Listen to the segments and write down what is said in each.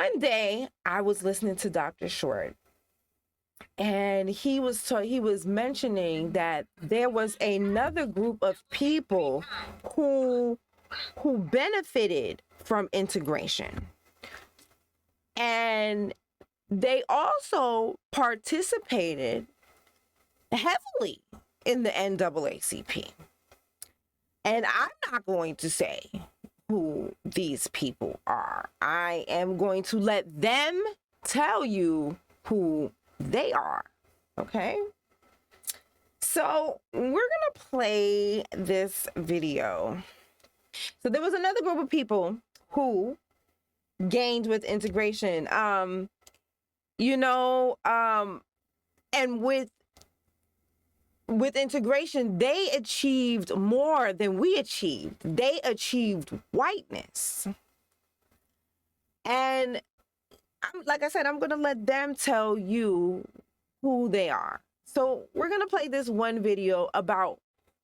one day I was listening to Dr. Short, and he was mentioning that there was another group of people who benefited from integration, and they also participated heavily in the NAACP. And I'm not going to say who these people are. I am going to let them tell you who they are. Okay? So we're going to play this video. So there was another group of people who gained with integration. And with integration, they achieved more than we achieved. They achieved whiteness. And like I said, I'm going to let them tell you who they are. So we're going to play this one video about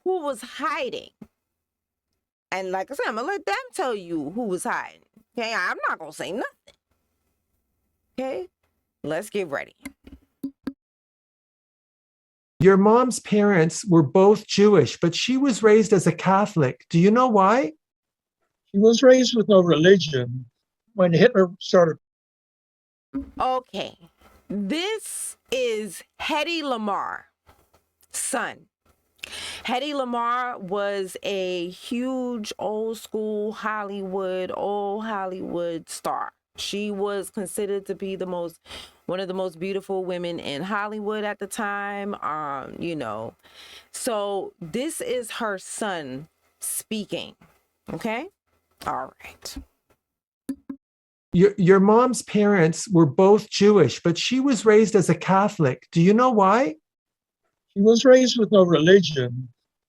who was hiding. And like I said, I'm going to let them tell you who was hiding. Okay, I'm not going to say nothing. Okay, let's get ready. Your mom's parents were both Jewish, but she was raised as a Catholic. Do you know why? She was raised with no religion. When Hitler started. Okay, this is Hedy Lamar's son. Hedy Lamarr was a huge old Hollywood star. She was considered to be one of the most beautiful women in Hollywood at the time. So this is her son speaking. Okay. All right. Your mom's parents were both Jewish, but she was raised as a Catholic. Do you know why? She was raised with no religion.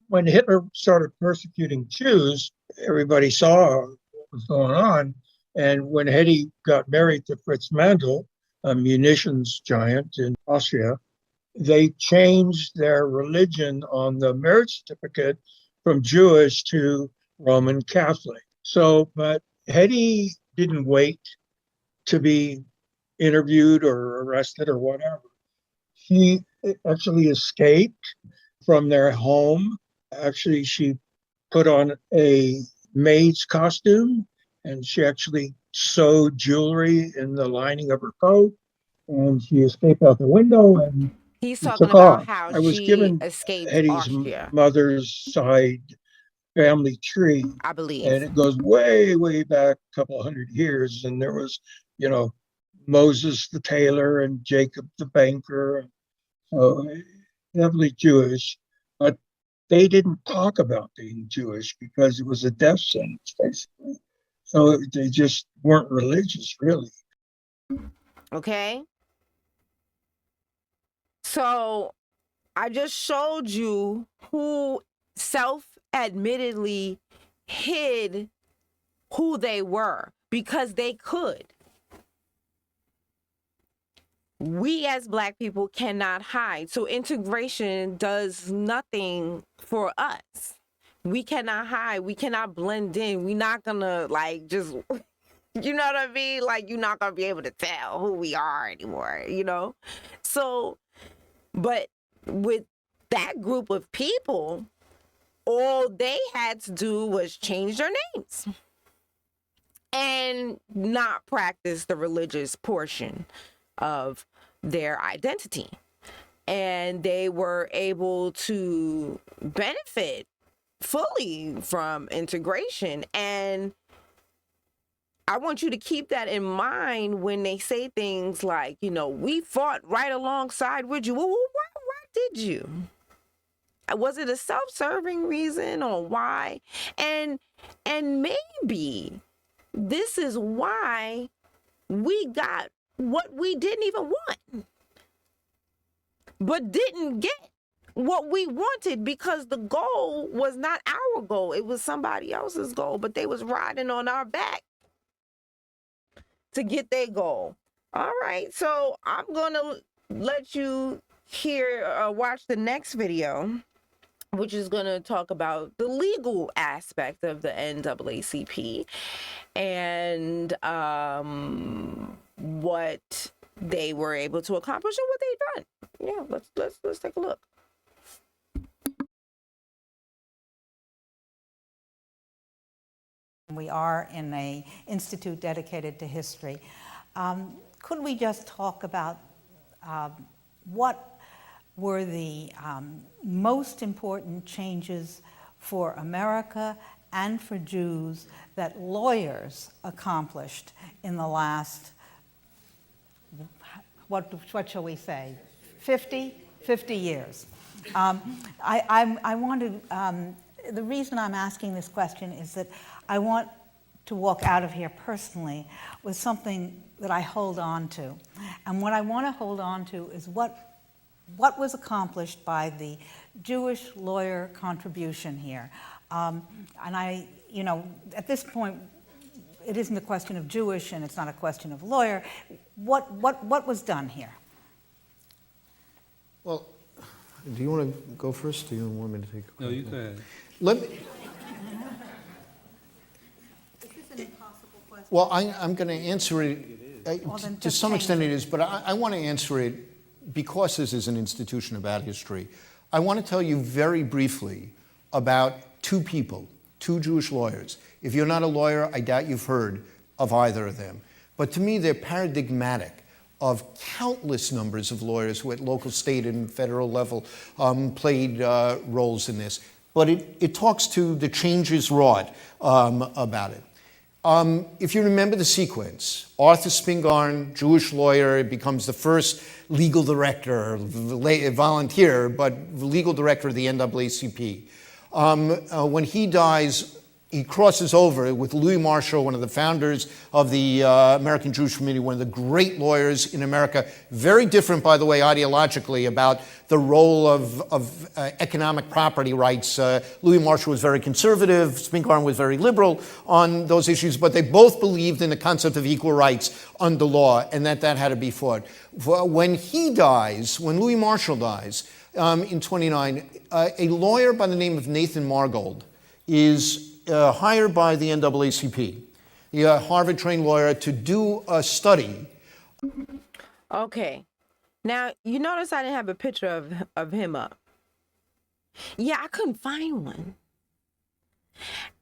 When Hitler started persecuting Jews, everybody saw what was going on. And when Hedy got married to Fritz Mandl, a munitions giant in Austria, they changed their religion on the marriage certificate from Jewish to Roman Catholic. So, but Hedy didn't wait to be interviewed or arrested or whatever. She actually escaped from their home. Actually, she put on a maid's costume, and she actually sewed jewelry in the lining of her coat, and she escaped out the window and he's she talking took about off. how I was she given escaped Hedy's Austria, mother's side family tree, I believe. and it goes way, way back a couple hundred years. And there was, Moses the tailor and Jacob the banker. So heavily Jewish, but they didn't talk about being Jewish because it was a death sentence, basically. So they just weren't religious, really. Okay. So I just showed you who self-admittedly hid who they were because they could. We as Black people cannot hide. So integration does nothing for us. We cannot hide. We cannot blend in. We're not gonna just, you know what I mean? You're not gonna be able to tell who we are anymore, So, but with that group of people, all they had to do was change their names and not practice the religious portion of their identity. And they were able to benefit fully from integration. And I want you to keep that in mind when they say things like, we fought right alongside with you. Well, why did you? Was it a self-serving reason or why? And maybe this is why we got what we didn't even want, but didn't get what we wanted because the goal was not our goal. It was somebody else's goal, but they was riding on our back to get their goal. All right, so I'm gonna let you watch the next video. which is going to talk about the legal aspect of the NAACP and what they were able to accomplish and what they've done. Yeah, let's take a look. We are in an institute dedicated to history. Could we just talk about what were the most important changes for America and for Jews that lawyers accomplished in the last, what shall we say, 50 years? I want to, the reason I'm asking this question is that I want to walk out of here personally with something that I hold on to. And what I want to hold on to is what was accomplished by the Jewish lawyer contribution here. And at this point, it isn't a question of Jewish and it's not a question of lawyer. What was done here? Well, do you want to go first? Or do you want me to take a No, you go ahead. Let me, Is this an impossible question? well, I'm going to answer it. Well, then To just some change extent it. it is, but I want to answer it because this is an institution about history. I want to tell you very briefly about two people, two Jewish lawyers. If you're not a lawyer, I doubt you've heard of either of them. But to me, they're paradigmatic of countless numbers of lawyers who at local, state, and federal level played roles in this. But it talks to the changes wrought about it. If you remember the sequence, Arthur Spingarn, Jewish lawyer, becomes the first legal director, volunteer, but legal director of the NAACP. When he dies, he crosses over with Louis Marshall, one of the founders of the American Jewish Committee, one of the great lawyers in America, very different, by the way, ideologically about the role of economic property rights. Louis Marshall was very conservative, Spingarn was very liberal on those issues, but they both believed in the concept of equal rights under law and that had to be fought. When he dies, when Louis Marshall dies in 29, a lawyer by the name of Nathan Margold is hired by the NAACP, a Harvard-trained lawyer, to do a study. Okay. Now, you notice I didn't have a picture of him up. Yeah, I couldn't find one.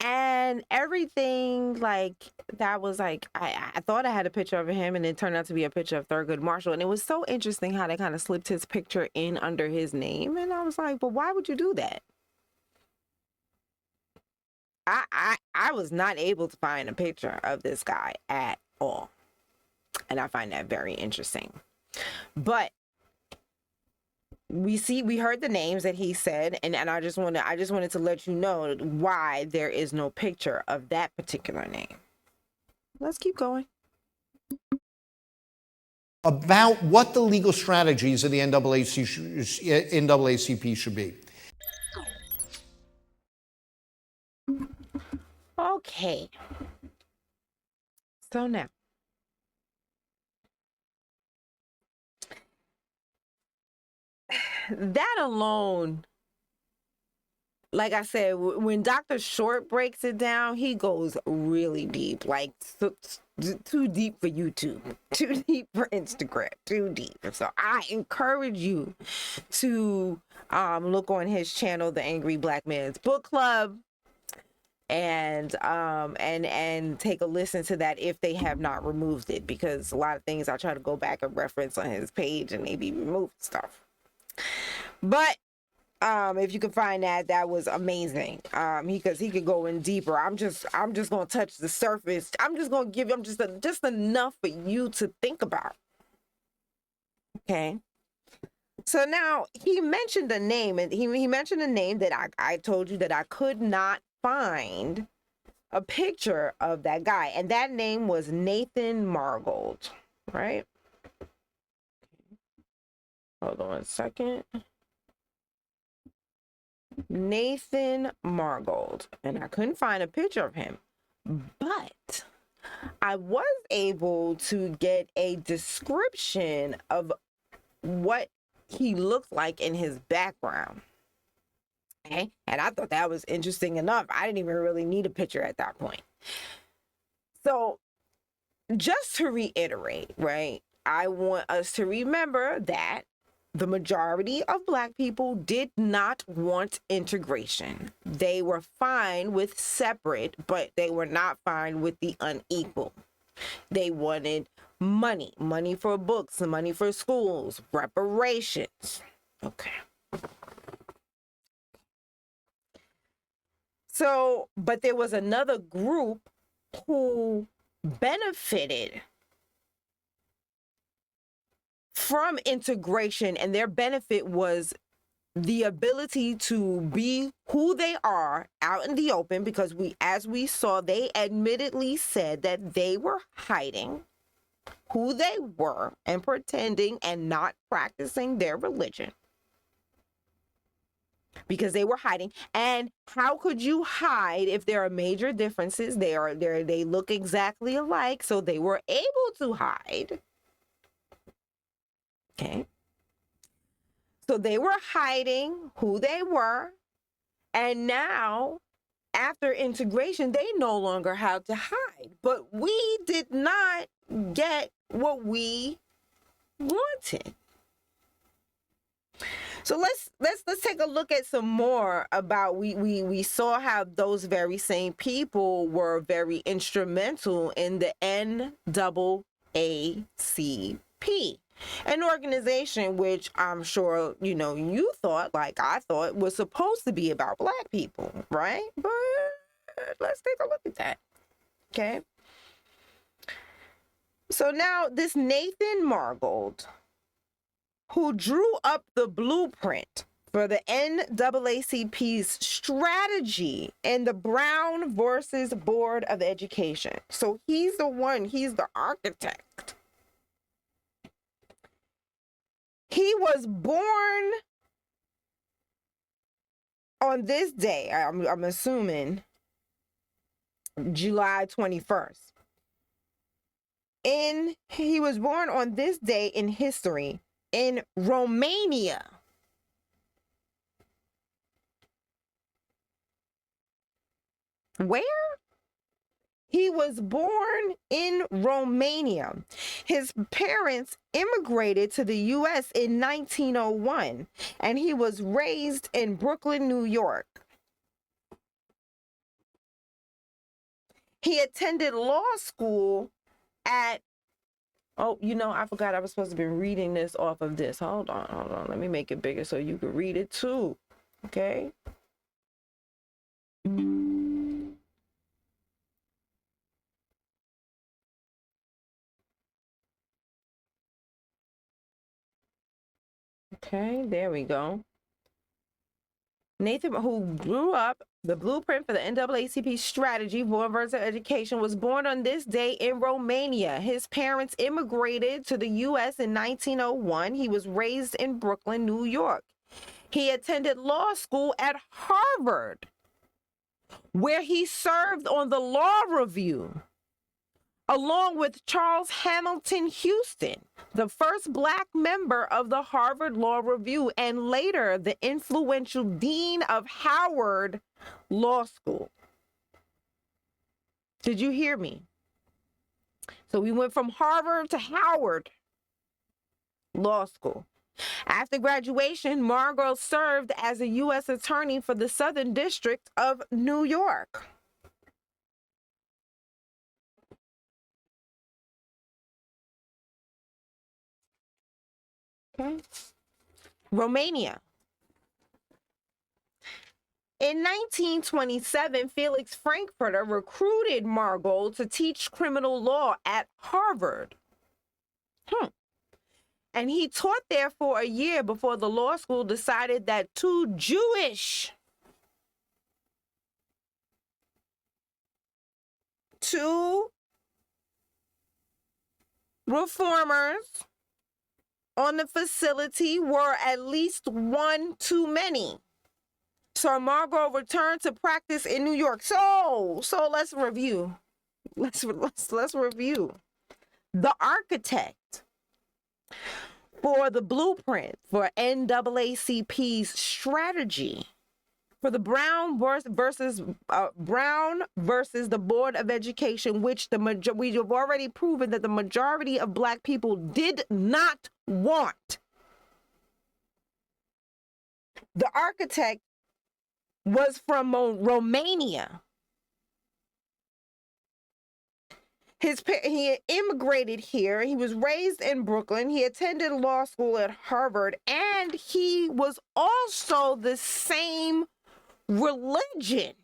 And everything that was I thought I had a picture of him, and it turned out to be a picture of Thurgood Marshall. And it was so interesting how they kind of slipped his picture in under his name. And I was like, but why would you do that? I was not able to find a picture of this guy at all. And I find that very interesting. But we heard the names that he said, and I just wanted to let you know why there is no picture of that particular name. Let's keep going. About what the legal strategies of the NAACP should be. Okay. So now, that alone, like I said, when Dr. Short breaks it down, he goes really deep, too deep for YouTube, too deep for Instagram, too deep. So I encourage you to look on his channel, The Angry Black Man's Book Club, and take a listen to that if they have not removed it, because a lot of things I try to go back and reference on his page and they be removed stuff. But if you can find that was amazing. Because he could go in deeper. I'm just gonna touch the surface. I'm just gonna give him just enough for you to think about. Okay. So now he mentioned a name, and he mentioned a name that I told you that I could not find a picture of that guy, and that name was Nathan Margold, right? Hold on a second. Nathan Margold, and I couldn't find a picture of him, but I was able to get a description of what he looked like in his background. Okay. And I thought that was interesting enough. I didn't even really need a picture at that point. So, just to reiterate, right, I want us to remember that the majority of Black people did not want integration. They were fine with separate, but they were not fine with the unequal. They wanted money, money for books, money for schools, reparations. Okay. So, but there was another group who benefited from integration, and their benefit was the ability to be who they are out in the open, because as we saw, they admittedly said that they were hiding who they were and pretending and not practicing their religion because they were hiding. And how could you hide if there are major differences? They look exactly alike, so they were able to hide. Okay. So they were hiding who they were. And now, after integration, they no longer have to hide. But we did not get what we wanted. So let's take a look at some more about we saw how those very same people were very instrumental in the NAACP. An organization which I'm sure, you thought, like I thought, was supposed to be about Black people, right? But let's take a look at that. Okay. So now this Nathan Margold, who drew up the blueprint for the NAACP's strategy in the Brown versus Board of Education. So he's the architect. He was born on this day, I'm assuming July 21st. He was born on this day in history in Romania. Where? He was born in Romania. His parents immigrated to the U.S. in 1901, and he was raised in Brooklyn, New York. He attended law school at, I forgot I was supposed to be reading this off of this. Hold on. Let me make it bigger so you can read it too. Okay. Okay, there we go. Nathan, who grew up the blueprint for the NAACP strategy for versus education, was born on this day in Romania. His parents immigrated to the U.S. in 1901. He was raised in Brooklyn, New York. He attended law school at Harvard, where he served on the law review, along with Charles Hamilton Houston, the first Black member of the Harvard Law Review, and later the influential dean of Howard Law School. Did you hear me? So we went from Harvard to Howard Law School. After graduation, Margold served as a U.S. attorney for the Southern District of New York. Okay. Romania. In 1927, Felix Frankfurter recruited Margold to teach criminal law at Harvard. And he taught there for a year before the law school decided that two Jewish reformers on the facility were at least one too many. So Margold returned to practice in New York. So let's review. Let's review. The architect for the blueprint for NAACP's strategy for the Brown versus the Board of Education, which we have already proven that the majority of Black people did not want. The architect was from Romania. He immigrated here. He was raised in Brooklyn. He attended law school at Harvard, and he was also the same religion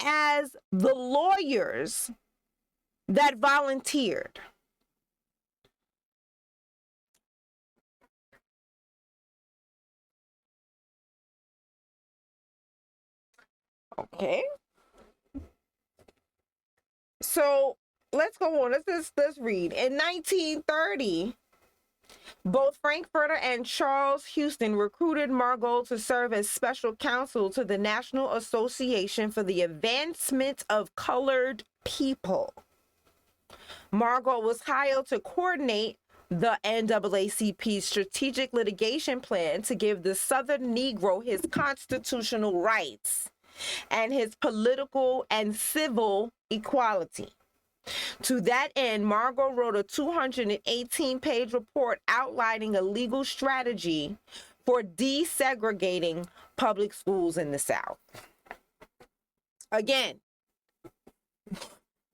as the lawyers that volunteered. Okay. So let's go on. Let's read. In 1930, both Frankfurter and Charles Houston recruited Margold to serve as special counsel to the National Association for the Advancement of Colored People. Margold was hired to coordinate the NAACP's strategic litigation plan to give the Southern Negro his constitutional rights and his political and civil equality. To that end, Margot wrote a 218-page report outlining a legal strategy for desegregating public schools in the South. Again,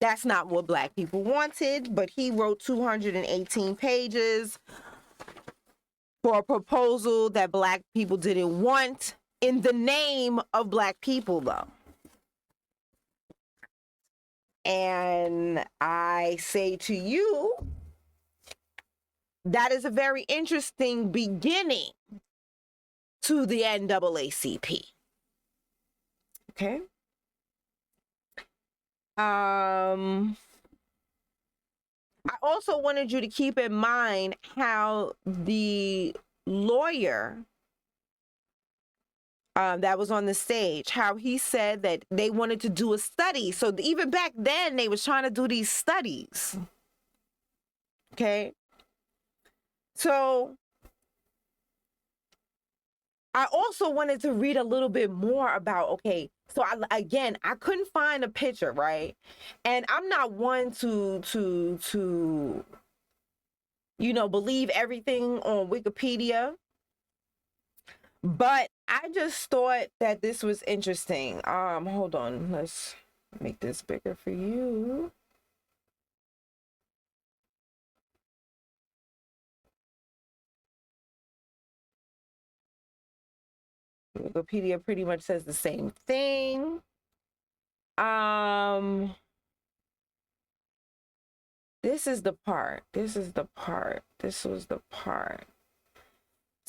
that's not what Black people wanted, but he wrote 218 pages for a proposal that Black people didn't want in the name of Black people, though. And I say to you, that is a very interesting beginning to the NAACP. Okay. I also wanted you to keep in mind how the lawyer that was on the stage, how he said that they wanted to do a study. So even back then, they was trying to do these studies. Okay. So I also wanted to read a little bit more about, okay, so I couldn't find a picture, right? And I'm not one to believe everything on Wikipedia. But I just thought that this was interesting. Hold on. Let's make this bigger for you. Wikipedia pretty much says the same thing. This was the part.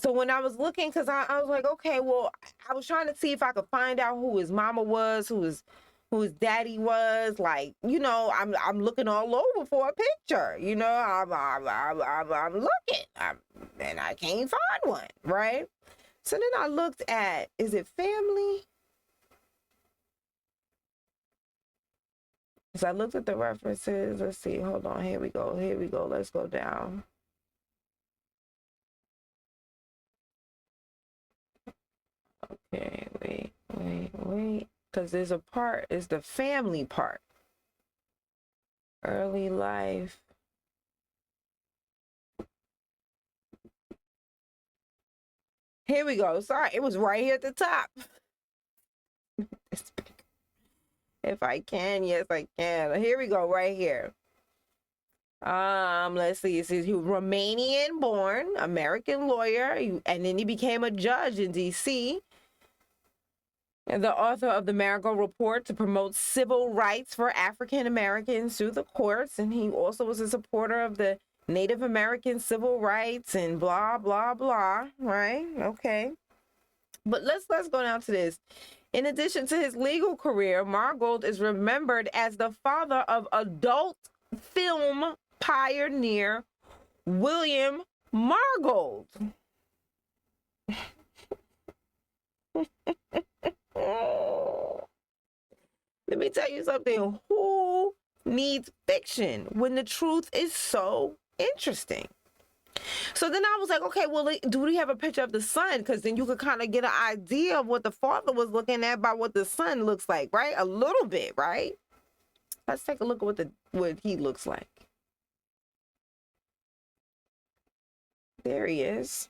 So when I was looking, because I was like, okay, well, I was trying to see if I could find out who his mama was, who his daddy was. Like, I'm looking all over for a picture. I'm looking, and I can't find one, right? So then I looked at, is it family? So I looked at the references. Let's see. Hold on. Here we go. Let's go down. Okay, wait. Because there's a part, it's the family part. Early life. Here we go. Sorry, it was right here at the top. If I can, yes, I can. Here we go, right here. Let's see. It says he was Romanian born, American lawyer, and then he became a judge in D.C. And the author of the Marigold Report to promote civil rights for African Americans through the courts. And he also was a supporter of the Native American civil rights and blah, blah, blah. Right? Okay. But let's go down to this. In addition to his legal career, Margold is remembered as the father of adult film pioneer William Margold. Let me tell you something. Who needs fiction when the truth is so interesting? So then I was like, okay, well, do we have a picture of the son? Because then you could kind of get an idea of what the father was looking at by what the son looks like, right? A little bit, right? Let's take a look at what he looks like. There he is.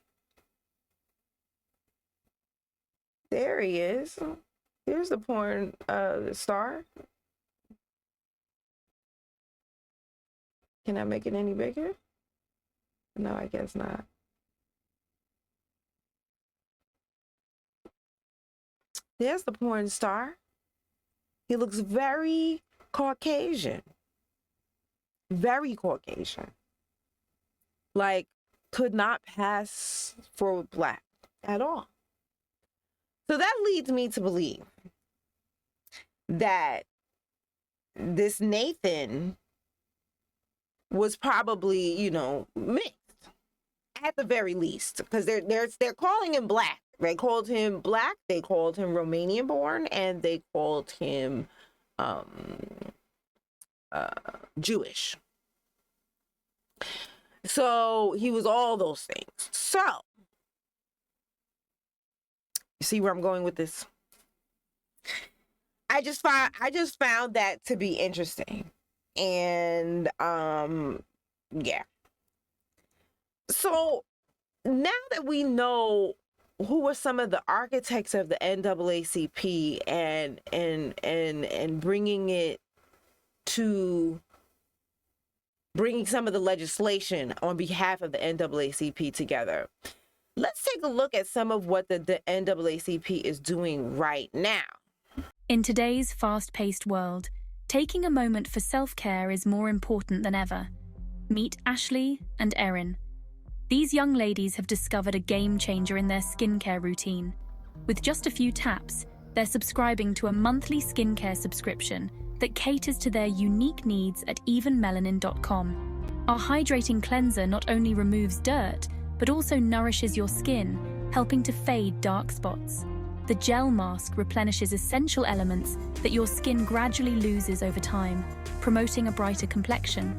There he is. Here's the porn star. Can I make it any bigger? No, I guess not. There's the porn star. He looks very Caucasian. Very Caucasian. Like, could not pass for black at all. So that leads me to believe that this Nathan was probably, you know, mixed at the very least, because they're calling him black. They called him black, they called him Romanian born, and they called him Jewish. So he was all those things. So you see where I'm going with this? I just found that to be interesting. And yeah. So now that we know who were some of the architects of the NAACP and bringing some of the legislation on behalf of the NAACP together, let's take a look at some of what the NAACP is doing right now. In today's fast-paced world, taking a moment for self-care is more important than ever. Meet Ashley and Erin. These young ladies have discovered a game changer in their skincare routine. With just a few taps, they're subscribing to a monthly skincare subscription that caters to their unique needs at evenmelanin.com. Our hydrating cleanser not only removes dirt, but also nourishes your skin, helping to fade dark spots. The gel mask replenishes essential elements that your skin gradually loses over time, promoting a brighter complexion.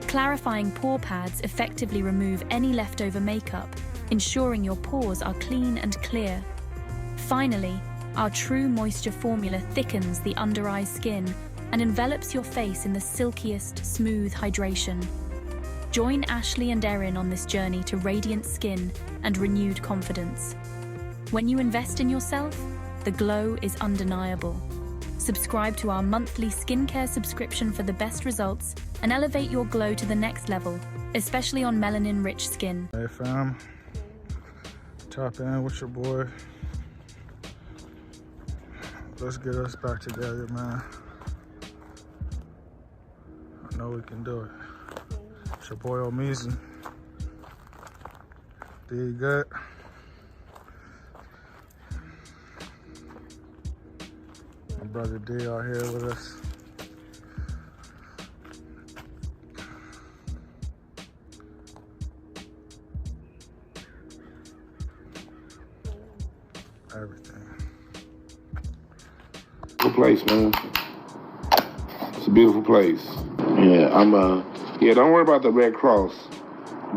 Clarifying pore pads effectively remove any leftover makeup, ensuring your pores are clean and clear. Finally, our True Moisture formula thickens the under-eye skin and envelops your face in the silkiest, smooth hydration. Join Ashley and Erin on this journey to radiant skin and renewed confidence. When you invest in yourself, the glow is undeniable. Subscribe to our monthly skincare subscription for the best results and elevate your glow to the next level, especially on melanin-rich skin. Hey fam, tap in with your boy. Let's get us back together, man. I know we can do it. It's your boy Omizi. Did good. My brother D out here with us. Everything. Beautiful place, man. It's a beautiful place. Yeah, don't worry about the Red Cross.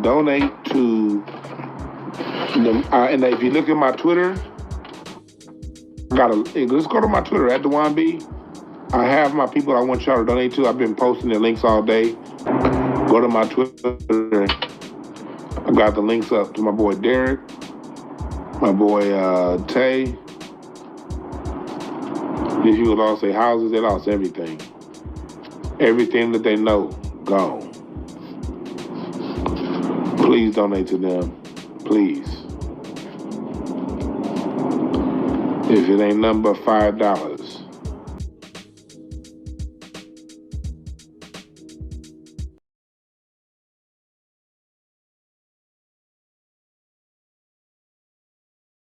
Donate to them. And if you look at my Twitter, let's go to my Twitter at @DejuanB. I have my people I want y'all to donate to. I've been posting the links all day. Go to my Twitter. I got the links up to my boy Derek, my boy Tay. These people lost their houses, they lost everything. Everything that they know, gone. Please donate to them, please. If it ain't nothing but $5,